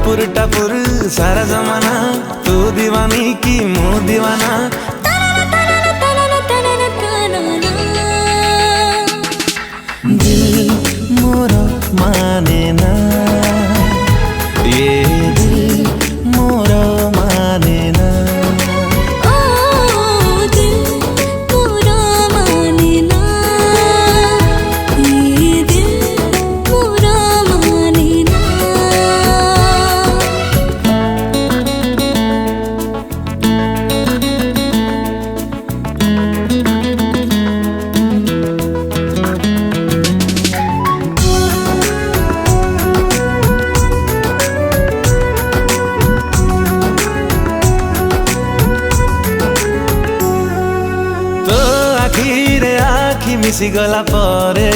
टपुर टपुर सारा जमाना, तू दीवानी की मुँह दीवाना। दिल मोरा माने ना, ये दिल मोरा माने ना। ओ दिल मोरा माने ना, ये दिल मोरा माने ना। ଆଖିରେ ଆଖି ମିଶିଗଲା ପରେ